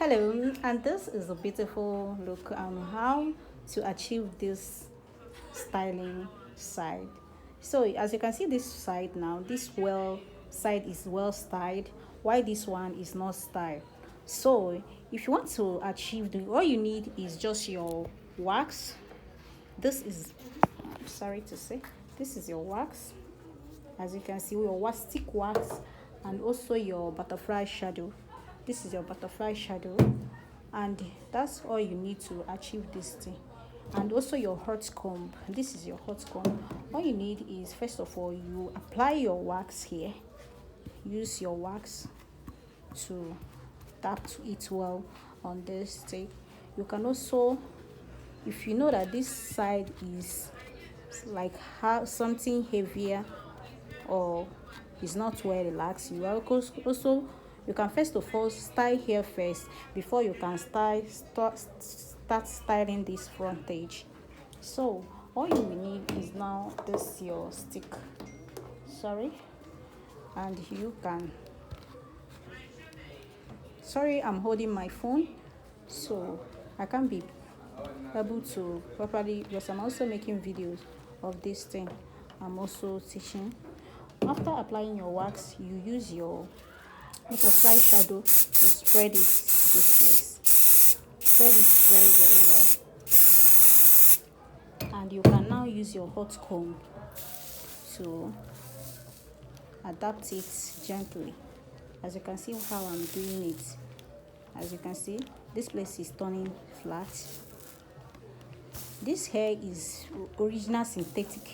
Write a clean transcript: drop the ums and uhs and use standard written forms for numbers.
Hello, and this is a beautiful look on how to achieve this styling side. So as you can see this side now, this well side is well styled, while this one is not styled. So if you want to achieve the, all you need is just your wax. This is, sorry to say, this is your wax. As you can see, your wax, stick wax, and also your butterfly shadow. This is your butterfly shadow, and that's all you need to achieve this thing. And also your hot comb. This is your hot comb. All you need is, first of all, you apply your wax here. Use your wax to tap to it well on this thing. You can also, if you know that this side is like have something heavier or is not well relaxed, you are also, you can first of all style here first before you can start styling this frontage. So all you will need is now this your stick, sorry, and you can, sorry, I'm holding my phone so I can't be able to properly, because I'm also making videos of this thing. I'm also teaching. After applying your wax, you use your butterfly shadow to spread it this place. Spread it very well, and you can now use your hot comb to adapt it gently. As you can see how I'm doing it, as you can see, this place is turning flat. This hair is original synthetic